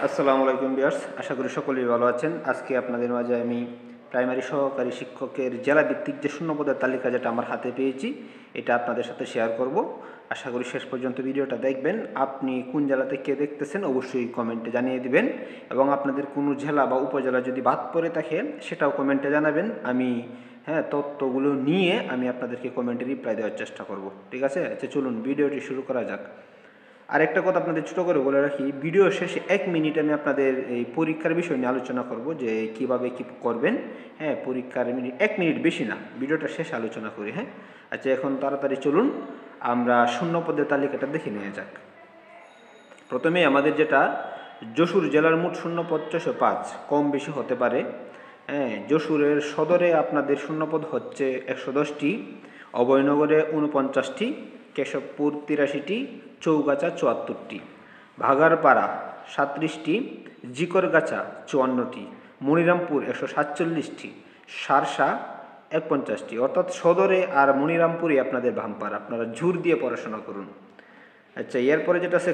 আসসালামু আলাইকুম ভিউয়ার্স, আশা করি সকলেই ভালো আছেন। আজকে আপনাদের মাঝে আমি প্রাইমারি সহকারী শিক্ষকের জেলা ভিত্তিক যে শূন্যপদের তালিকা যেটা আমার হাতে পেয়েছি এটা আপনাদের সাথে শেয়ার করব। আশা করি শেষ পর্যন্ত ভিডিওটা দেখবেন। আপনি কোন জেলা থেকে দেখতেছেন অবশ্যই কমেন্টে জানিয়ে দিবেন, এবং আপনাদের কোনো জেলা বা উপজেলা যদি বাদ পড়ে থাকে সেটাও কমেন্টে জানাবেন। আমি তথ্যগুলো নিয়ে আমি আপনাদেরকে কমেন্টে রিপ্লাই দেওয়ার চেষ্টা করব। ঠিক আছে? আচ্ছা, চলুন ভিডিওটি শুরু করা যাক। আরেকটা কথা আপনাদের ছোটো করে বলে রাখি, ভিডিও শেষে 1 মিনিট আমি আপনাদের এই পরীক্ষার বিষয় নিয়ে আলোচনা করব, যে কিভাবে কি করবেন। পরীক্ষার মিনিট 1 মিনিট, বেশি না, ভিডিওটা শেষে আলোচনা করি। আচ্ছা, এখন তাড়াতাড়ি চলুন আমরা শূন্যপদের তালিকাটা দেখে নিয়ে যাক। প্রথমে আমাদের যেটা যশোর জেলার মোট শূন্যপদ 405, কম বেশি হতে পারে। যশোরের সদরে আপনাদের শূন্যপদ হচ্ছে 110টি, অভয়নগরে 49টি, কেশবপুর 83টি, চৌগাছা 74টি, ভাগারপাড়া 37টি, জিকরগাছা 54টি, মনিরামপুর 147টি, সারসা 51টি। অর্থাৎ সদরে আর মনিরামপুরে আপনাদের ভামপার, আপনারা ঝুর দিয়ে পড়াশোনা করুন। আচ্ছা, এরপরে যেটা আছে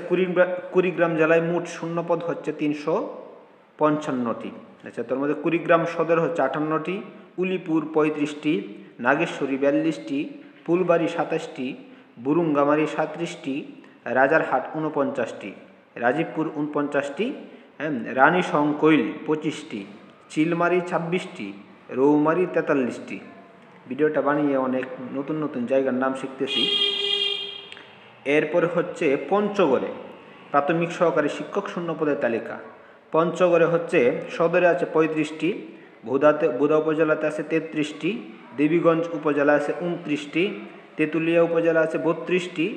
কুড়িগ্রাম জেলায় মোট শূন্যপদ হচ্ছে 355টি। আচ্ছা, তার মধ্যে কুড়িগ্রাম সদর হচ্ছে 58টি, উলিপুর 35টি, নাগেশ্বরী 42টি, ফুলবাড়ি 27টি, বুরুঙ্গামারি 37টি, রাজারহাট 49টি, রাজীবপুর 49টি, রানী শংকৈল 25টি, চিলমারি 26টি, রৌমারি 43টি। ভিডিওটা বানিয়ে অনেক নতুন নতুন জায়গার নাম শিখতেছি। এরপরে হচ্ছে পঞ্চগড়ে প্রাথমিক সহকারী শিক্ষক শূন্যপদের তালিকা। পঞ্চগড়ে হচ্ছে সদরে আছে 35টি, ভোদা উপজেলাতে আছে 33টি, দেবীগঞ্জ উপজেলা আছে 29টি, তেঁতুলিয়া উপজেলা আছে 32টি,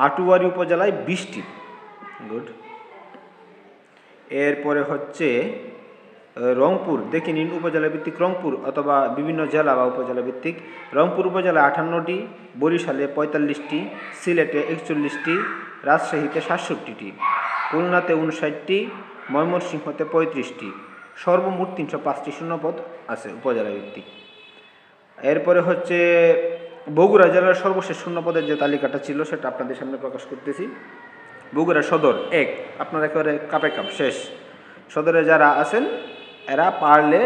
আটুয়ারি উপজেলায় 20টি। গুড। এরপরে হচ্ছে রংপুর, দেখে নিন উপজেলা ভিত্তিক রংপুর অথবা বিভিন্ন জেলা বা উপজেলা ভিত্তিক। রংপুর উপজেলা 58টি, বরিশালে 45টি, সিলেটে 41টি, রাজশাহীতে 67টি, খুলনাতে 59টি, ময়মনসিংহতে 35টি। সর্বমোট 305টি শূন্যপদ আছে উপজেলা ভিত্তিক। এরপরে হচ্ছে বগুড়া জেলার সর্বশেষ শূন্যপদের যে তালিকাটা ছিল সেটা আপনাদের সামনে প্রকাশ করতেছি। বগুড়া সদর 1, আপনারা একেবারে কাপে কাপ শেষ। সদরে যারা আছেন এরা পারলে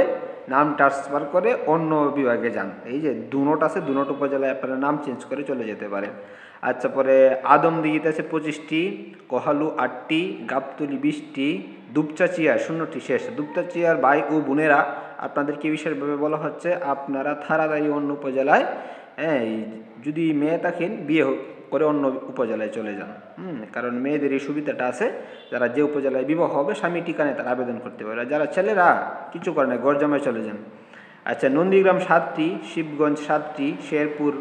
নাম ট্রান্সফার করে অন্য বিভাগে যান। এই যে দুনোট আছে, দুনোট উপজেলায় আপনারা নাম চেঞ্জ করে চলে যেতে পারেন। আচ্ছা, পরে আদমদিঘিতে আছে 25টি, কহালু 8টি, গাবতলি 20টি, দুপচাচিয়ার 0টি শেষ। দুপচাচিয়ার ভাই ও বোনেরা, আপনাদেরকে বিশেষভাবে বলা হচ্ছে আপনারা তাড়াতাড়ি অন্য উপজেলায়, যদি মেয়ে থাকেন বিয়ে করে অন্য উপজেলায় চলে যান। কারণ মেয়েদের এই সুবিধাটা আছে, যারা যে উপজেলায় বিবাহ হবে স্বামী ঠিকানায় তারা আবেদন করতে পারে। যারা ছেলেরা কিছু করে না, গরজামায় চলে যান। আচ্ছা, নন্দীগ্রাম 7টি, শিবগঞ্জ 7টি, শেরপুর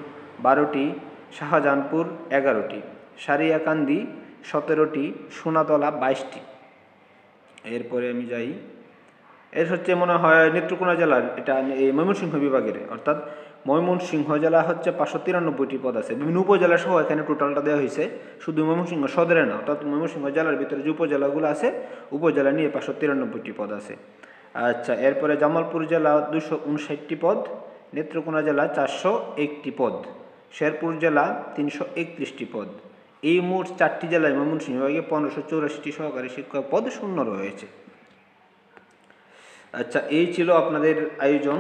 12টি, শাহজাহানপুর 11টি, সারিয়াকান্দি 17টি, সোনাতলা 22টি। এরপরে আমি যাই, এর হচ্ছে মনে হয় নেত্রকোনা জেলার, এটা এই ময়মনসিংহ বিভাগের, অর্থাৎ ময়মনসিংহ জেলা হচ্ছে 593টি পদ আছে। বিভিন্ন উপজেলা সহ এখানে টোটালটা দেওয়া হয়েছে, শুধু ময়মনসিংহ সদরে না, অর্থাৎ ময়মনসিংহ জেলার ভিতরে যে উপজেলাগুলো আছে উপজেলা নিয়ে 593টি পদ আছে। আচ্ছা, এরপরে জামালপুর জেলা 259টি পদ, নেত্রকোনা জেলা 401টি পদ, শেরপুর জেলা 331টি পদ। এই মোট 4টি জেলায় ময়মনসিংহ বিভাগে 1584টি সহকারী শিক্ষক পদ শূন্য রয়েছে। আচ্ছা, এই ছিল আপনাদের আয়োজন।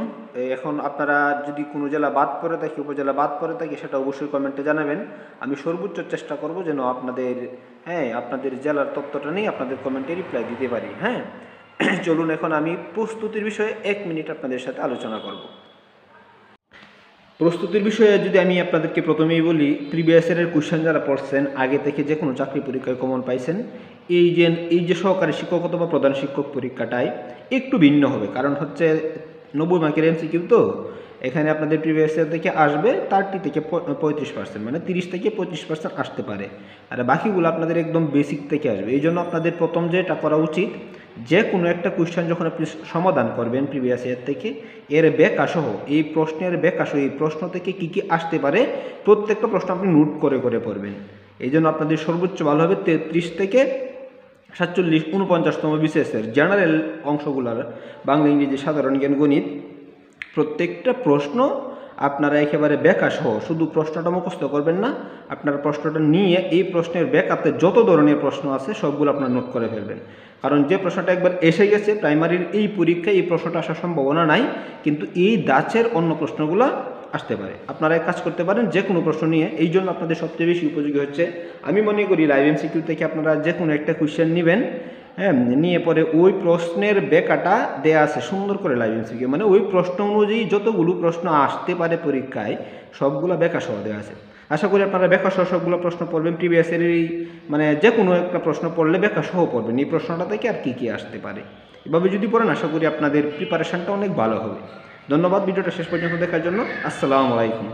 এখন আপনারা যদি কোনো জেলা বাদ পড়ে থাকে, উপজেলা বাদ পড়ে থাকে, সেটা অবশ্যই কমেন্টে জানাবেন। আমি সর্বোচ্চ চেষ্টা করব যেন আপনাদের জেলার তথ্যটা নিয়ে আপনাদের কমেন্টে রিপ্লাই দিতে পারি। চলুন এখন আমি প্রস্তুতির বিষয়ে 1 মিনিট আপনাদের সাথে আলোচনা করব। প্রস্তুতির বিষয়ে যদি আমি আপনাদেরকে প্রথমেই বলি, প্রিভিয়াস ইয়ারের কোশ্চেন যারা পড়ছেন, আগে থেকে যে কোনো চাকরি পরীক্ষায় কমন পাইছেন, এই যে সহকারী শিক্ষক অথবা প্রধান শিক্ষক পরীক্ষাটায় একটু ভিন্ন হবে। কারণ হচ্ছে 90 মার্কের এমসিকিউ, তো এখানে আপনাদের প্রিভিয়াস ইয়ার থেকে আসবে 30 থেকে 35%, মানে 30 থেকে 25% আসতে পারে, আর বাকিগুলো আপনাদের একদম বেসিক থেকে আসবে। এই জন্য আপনাদের প্রথম যেটা করা উচিত, যে কোনো একটা কোশ্চেন যখন আপনি সমাধান করবেন প্রিভিয়াস ইয়ার থেকে, এর ব্যাখ্যাসহ, এই প্রশ্নের ব্যাখ্যাসহ, এই প্রশ্ন থেকে কী কী আসতে পারে প্রত্যেকটা প্রশ্ন আপনি নোট করে করে পড়বেন। এই জন্য আপনাদের সর্বোচ্চ ভালো হবে 33 থেকে 47, 49তম বিসিএসের জেনারেল অংশগুলোর বাংলা, ইংরেজি, সাধারণ জ্ঞান, গণিত, প্রত্যেকটা প্রশ্ন আপনারা একেবারে ব্যাখ্যা সহ শুধু প্রশ্নটা মুখস্থ করবেন না, আপনারা প্রশ্নটা নিয়ে এই প্রশ্নের ব্যাখ্যাতে যত ধরনের প্রশ্ন আছে সবগুলো আপনারা নোট করে ফেলবেন। কারণ যে প্রশ্নটা একবার এসে গেছে প্রাইমারির এই পরীক্ষায় এই প্রশ্নটা আসার সম্ভাবনা নাই, কিন্তু এই দাঁচের অন্য প্রশ্নগুলো আসতে পারে। আপনারা এক কাজ করতে পারেন, যে কোনো প্রশ্ন নিয়ে, এই জন্য আপনাদের সবচেয়ে বেশি উপযোগী হচ্ছে আমি মনে করি লাইভ এমসিকিউ থেকে আপনারা যে কোনো একটা কোয়েশ্চেন নেবেন, হ্যাঁ, নিয়ে পরে ওই প্রশ্নের ব্যাখ্যাটা দেয়া আছে সুন্দর করে লাইভ এমসিকিউ, মানে ওই প্রশ্ন অনুযায়ী যতগুলো প্রশ্ন আসতে পারে পরীক্ষায় সবগুলো ব্যাখ্যা সহ দেওয়া আছে। আশা করি আপনারা ব্যাখ্যা সহ সবগুলো প্রশ্ন পড়বেন। প্রিভিয়াসের এই মানে যে কোনো একটা প্রশ্ন পড়লে ব্যাখ্যা সহ পড়বেন, এই প্রশ্নটা থেকে আর কী কী আসতে পারে। এভাবে যদি পড়েন আশা করি আপনাদের প্রিপারেশানটা অনেক ভালো হবে। ধন্যবাদ ভিডিওটা শেষ পর্যন্ত দেখার জন্য। আসসালামু আলাইকুম।